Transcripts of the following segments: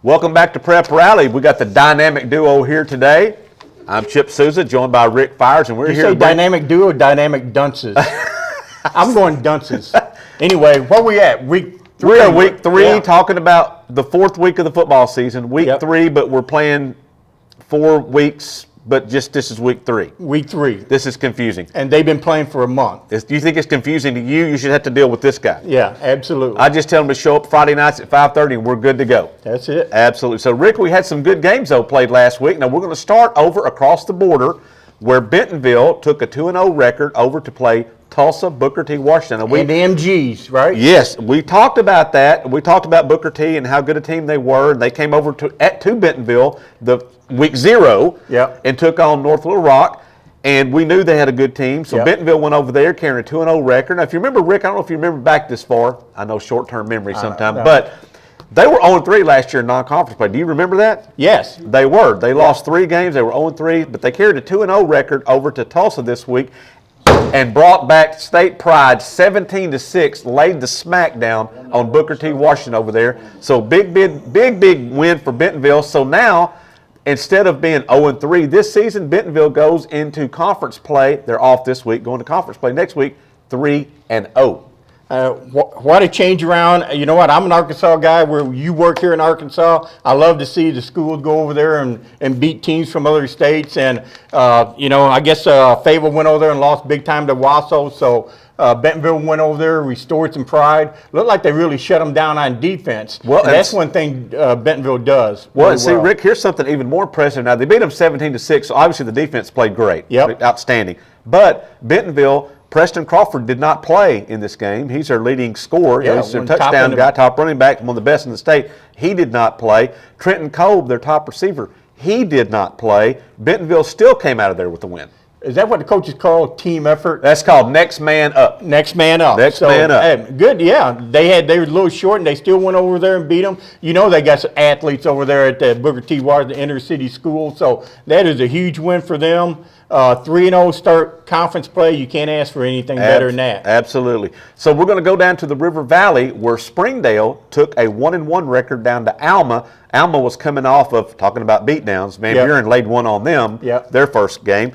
Welcome back to Prep Rally. We got the dynamic duo here today. I'm Chip Souza, joined by Rick Fires, and we're here. You say dynamic duo, dynamic dunces. I'm going dunces. Anyway, where we at? Week 3. We are week 3, talking about the 4th week of the football season. Week 3, but we're playing 4 weeks. But just this is week 3. Week 3. This is confusing. And they've been playing for a month. Do you think it's confusing to you? You should have to deal with this guy. Yeah, absolutely. I just tell him to show up Friday nights at 5:30 and we're good to go. That's it. Absolutely. So, Rick, we had some good games, though, played last week. Now, we're going to start over across the border where Bentonville took a 2-0 record over to play Tulsa, Booker T. Washington. And the MGs, right? Yes, we talked about that. We talked about Booker T. and how good a team they were. And they came over to Bentonville the week 0 and took on North Little Rock. And we knew they had a good team. So Bentonville went over there carrying a 2-0 record. Now, if you remember, Rick, I don't know if you remember back this far. I know short-term memory sometimes. But they were 0-3 last year in non-conference play. Do you remember that? Yes. They were. They lost 3 games. They were 0-3. But they carried a 2-0 record over to Tulsa this week and brought back state pride 17-6, laid the smack down on Booker T. Washington over there. So big win for Bentonville. So now, instead of being 0-3 this season, Bentonville goes into conference play. They're off this week, going to conference play next week, 3-0. What a change around. You know what? I'm an Arkansas guy. Where you work here in Arkansas, I love to see the schools go over there and beat teams from other states. And, I guess Fayetteville went over there and lost big time to Wasso. So Bentonville went over there, restored some pride. Looked like they really shut them down on defense. Well, and that's one thing Bentonville does. Well, and see, Rick, here's something even more impressive. Now, they beat them 17-6, so obviously the defense played great. Outstanding. But Bentonville, Preston Crawford did not play in this game. He's their leading scorer. He's their touchdown guy, top running back, one of the best in the state. He did not play. Trenton Kolb, their top receiver, he did not play. Bentonville still came out of there with the win. Is that what the coaches call team effort? That's called next man up. Next man up. Next man up. Good, yeah. They were a little short, and they still went over there and beat them. You know they got some athletes over there at the Booker T. Washington inner city school, so that is a huge win for them. 3-0 start conference play. You can't ask for anything better than that. Absolutely. So we're going to go down to the River Valley where Springdale took a 1-1 record down to Alma. Alma was coming off of, talking about beatdowns, Van Buren laid one on them, their first game.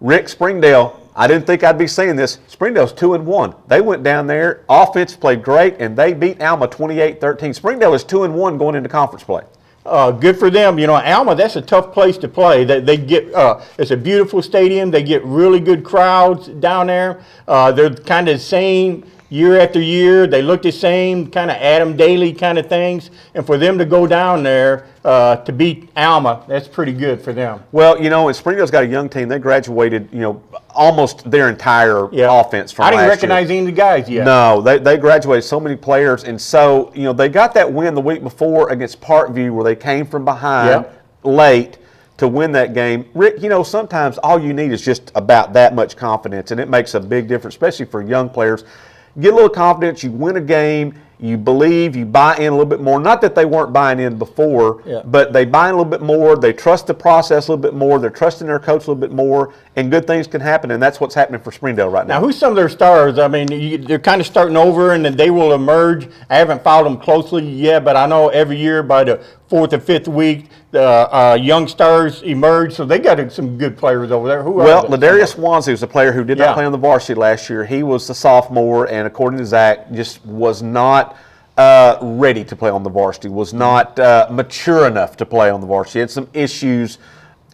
Rick, Springdale, I didn't think I'd be saying this. Springdale's 2-1. They went down there, offense played great, and they beat Alma 28-13. Springdale is 2-1 going into conference play. Good for them. You know, Alma, that's a tough place to play. They get it's a beautiful stadium. They get really good crowds down there. They're kind of the same year after year. They look the same, kind of Adam Daly kind of things. And for them to go down there to beat Alma, that's pretty good for them. Well, and Springdale's got a young team. They graduated, almost their entire offense from last year. I didn't recognize any of the guys yet. No, they graduated so many players. And so, they got that win the week before against Parkview where they came from behind late to win that game. Rick, sometimes all you need is just about that much confidence, and it makes a big difference, especially for young players. Get a little confidence, you win a game, you believe, you buy in a little bit more. Not that they weren't buying in before, but they buy in a little bit more. They trust the process a little bit more. They're trusting their coach a little bit more, and good things can happen, and that's what's happening for Springdale right now. Now, who's some of their stars? I mean, they're kind of starting over, and then they will emerge. I haven't followed them closely yet, but I know every year by the 4th or 5th week, the young stars emerge, so they got some good players over there. Ladarius Wansley was a player who did not play on the varsity last year. He was the sophomore, and according to Zach, just was not ready to play on the varsity, was not mature enough to play on the varsity. Had some issues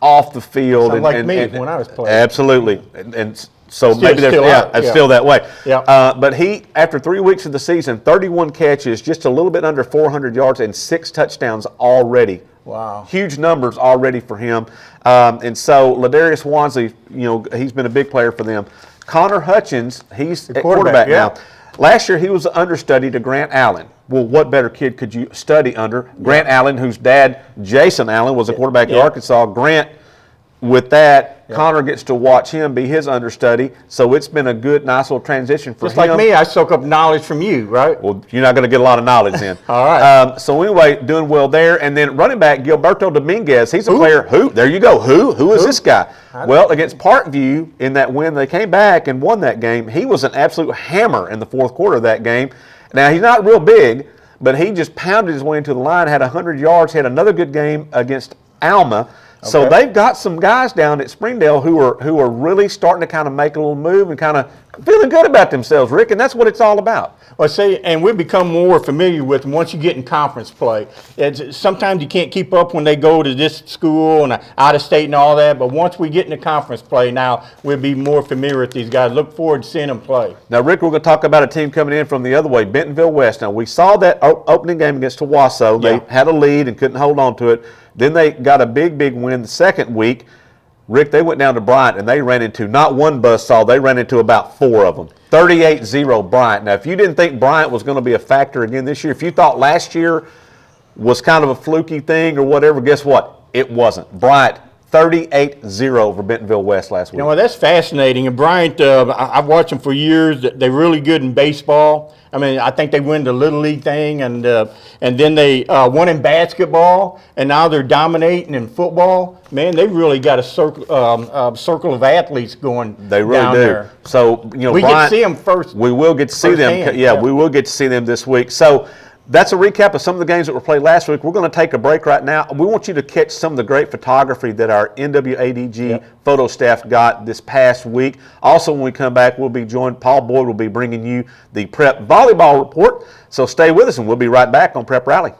off the field. Like me when I was playing. Absolutely. And so maybe it's still that way. But he, after 3 weeks of the season, 31 catches, just a little bit under 400 yards, and 6 touchdowns already. Wow. Huge numbers already for him. And so Ladarius Wansley, he's been a big player for them. Connor Hutchins, he's the quarterback now. Last year, he was the understudy to Grant Allen. Well, what better kid could you study under? Grant Allen, whose dad, Jason Allen, was a quarterback at Arkansas. Grant, with that, Connor gets to watch him be his understudy. So it's been a good, nice little transition for him. Just like me, I soak up knowledge from you, right? Well, you're not going to get a lot of knowledge in. All right. So anyway, doing well there. And then running back, Gilberto Dominguez, he's a player. There you go. Who is this guy? Well, against Parkview in that win, they came back and won that game. He was an absolute hammer in the fourth quarter of that game. Now, he's not real big, but he just pounded his way into the line, had 100 yards, had another good game against Alma. So they've got some guys down at Springdale who are really starting to kind of make a little move and kind of feeling good about themselves, Rick, and that's what it's all about. Well, see, and we've become more familiar with them once you get in conference play. Sometimes you can't keep up when they go to this school and out of state and all that, but once we get into conference play now, we'll be more familiar with these guys. Look forward to seeing them play. Now, Rick, we're going to talk about a team coming in from the other way, Bentonville West. Now, we saw that opening game against Tawasso. They had a lead and couldn't hold on to it. Then they got a big win the second week. Rick, they went down to Bryant, and they ran into not one buzzsaw, they ran into about 4 of them. 38-0 Bryant. Now, if you didn't think Bryant was going to be a factor again this year, if you thought last year was kind of a fluky thing or whatever, guess what? It wasn't. Bryant, 38-0 over Bentonville West last week. You know, that's fascinating. And Bryant, I've watched them for years. They're really good in baseball. I mean, I think they win the Little League thing, and then they won in basketball, and now they're dominating in football. Man, they really got a circle of athletes going. They really down do. There. So, you know, we Bryant, get to see them first. We will get to see them. Hand, yeah, we will get to see them this week. So that's a recap of some of the games that were played last week. We're going to take a break right now. We want you to catch some of the great photography that our NWADG photo staff got this past week. Also, when we come back, we'll be joined. Paul Boyd will be bringing you the Prep Volleyball Report. So stay with us, and we'll be right back on Prep Rally.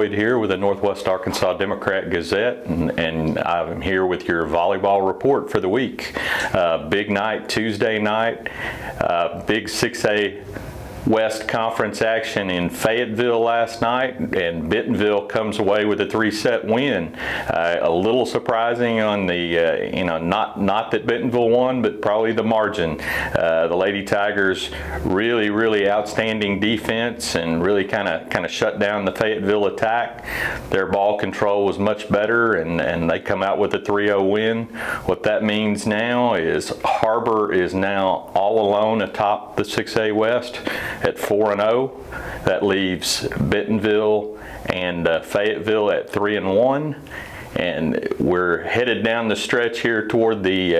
Here with the Northwest Arkansas Democrat-Gazette, and I'm here with your volleyball report for the week. Big night Tuesday night, big 6A West Conference action in Fayetteville last night, and Bentonville comes away with a 3-set win. A little surprising on the, not that Bentonville won, but probably the margin. The Lady Tigers really outstanding defense and really kind of shut down the Fayetteville attack. Their ball control was much better, and they come out with a 3-0 win. What that means now is Harbor is now all alone atop the 6A West at 4-0. That leaves Bentonville and Fayetteville at 3-1, and we're headed down the stretch here toward the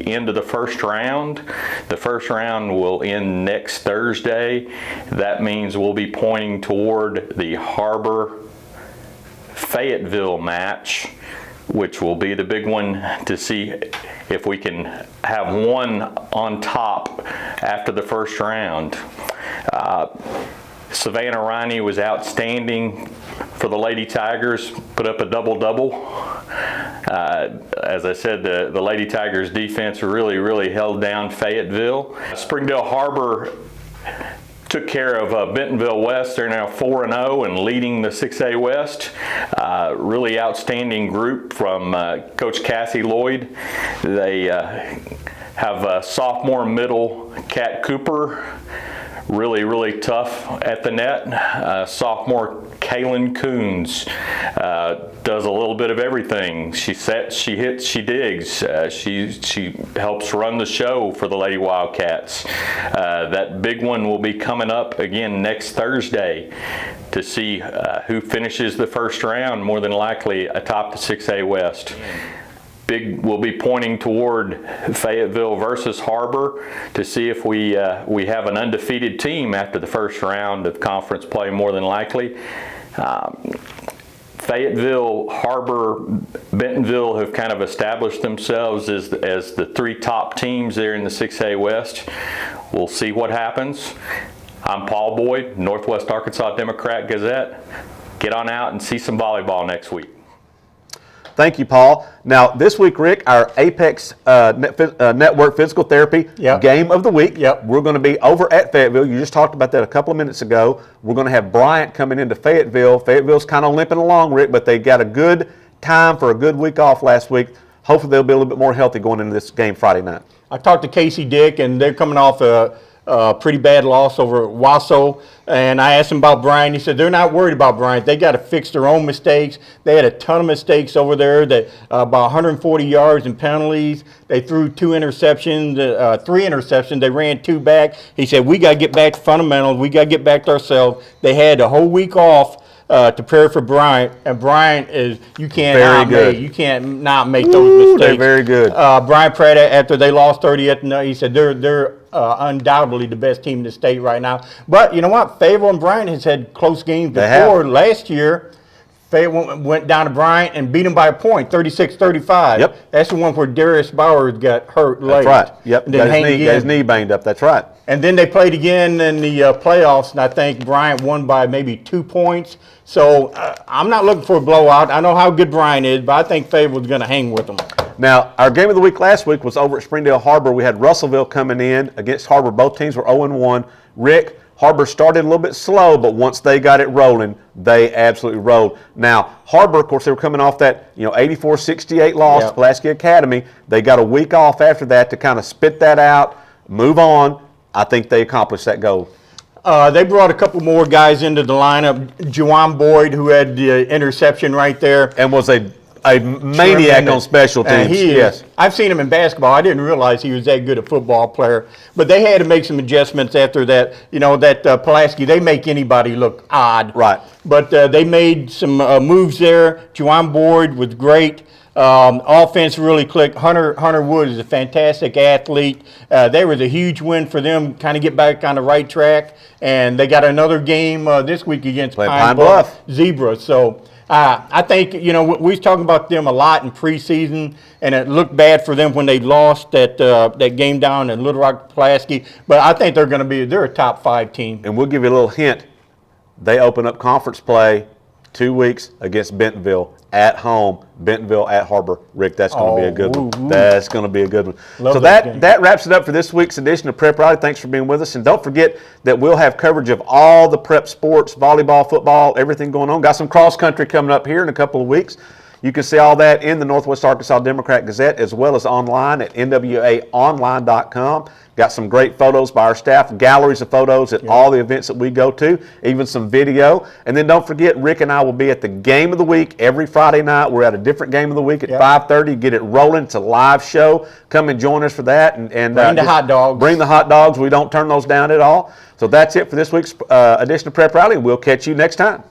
end of the first round. The first round will end next Thursday. That means we'll be pointing toward the Harbor Fayetteville match, which will be the big one to see if we can have one on top after the first round. Savannah Riney was outstanding for the Lady Tigers, put up a double-double. As I said, the Lady Tigers defense really held down Fayetteville. Springdale Harbor took care of Bentonville West. They're now 4-0 and leading the 6A West. Really outstanding group from Coach Cassie Lloyd. They have sophomore middle Kat Cooper really, really tough at the net. Sophomore Kaylin Coons does a little bit of everything. She sets, she hits, she digs. She helps run the show for the Lady Wildcats. That big one will be coming up again next Thursday to see who finishes the first round, more than likely atop the 6A West. We'll be pointing toward Fayetteville versus Harbor to see if we have an undefeated team after the first round of conference play, more than likely. Fayetteville, Harbor, Bentonville have kind of established themselves as the three top teams there in the 6A West. We'll see what happens. I'm Paul Boyd, Northwest Arkansas Democrat-Gazette. Get on out and see some volleyball next week. Thank you, Paul. Now, this week, Rick, our Apex Network Physical Therapy Game of the Week. We're going to be over at Fayetteville. You just talked about that a couple of minutes ago. We're going to have Bryant coming into Fayetteville. Fayetteville's kind of limping along, Rick, but they got a good time for a good week off last week. Hopefully, they'll be a little bit more healthy going into this game Friday night. I talked to Casey Dick, and they're coming off a pretty bad loss over Wasso, and I asked him about Bryant. He said they're not worried about Bryant. They got to fix their own mistakes. They had a ton of mistakes over there, that about 140 yards and penalties. They threw 3 interceptions. They ran 2 back. He said, we got to get back to fundamentals. We got to get back to ourselves. They had a whole week off to prepare for Bryant, and Bryant is, you can't not make those mistakes. They're very good. Bryant Pratt, after they lost 30 at the night, he said they're undoubtedly the best team in the state right now. But you know what? Fayetteville and Bryant has had close games before. Last year, Fayetteville went down to Bryant and beat them by a point, 36-35. Yep. That's the one where Darius Bowers got hurt late. That's right. Yep. And then got his knee banged up. That's right. And then they played again in the playoffs, and I think Bryant won by maybe 2 points. So I'm not looking for a blowout. I know how good Bryant is, but I think Fayetteville's going to hang with them. Now, our game of the week last week was over at Springdale Harbor. We had Russellville coming in against Harbor. Both teams were 0-1. Rick, Harbor started a little bit slow, but once they got it rolling, they absolutely rolled. Now, Harbor, of course, they were coming off that 84-68 loss to Pulaski Academy. They got a week off after that to kind of spit that out, move on. I think they accomplished that goal. They brought a couple more guys into the lineup. Juwan Boyd, who had the interception right there. And was a maniac on special teams. I've seen him in basketball. I didn't realize he was that good a football player. But they had to make some adjustments after that. That Pulaski, they make anybody look odd. Right. But they made some moves there. Juwan Boyd was great. Offense really clicked. Hunter Wood is a fantastic athlete. There was a huge win for them, kind of get back on the right track. And they got another game this week against Pine Bluff Zebra. So I think, we was talking about them a lot in preseason, and it looked bad for them when they lost that game down in Little Rock, Pulaski. But I think they're a top 5 team. And we'll give you a little hint. They open up conference play 2 weeks against Bentonville at home. Bentonville at Harbor. Rick, that's going to be a good one. That's going to be a good one. So that wraps it up for this week's edition of Prep Rally. Thanks for being with us. And don't forget that we'll have coverage of all the prep sports, volleyball, football, everything going on. Got some cross country coming up here in a couple of weeks. You can see all that in the Northwest Arkansas Democrat-Gazette as well as online at nwaonline.com. Got some great photos by our staff, galleries of photos at all the events that we go to, even some video. And then don't forget, Rick and I will be at the Game of the Week every Friday night. We're at a different Game of the Week at 5:30. Get it rolling. It's a live show. Come and join us for that. And bring the hot dogs. Bring the hot dogs. We don't turn those down at all. So that's it for this week's edition of Prep Rally. We'll catch you next time.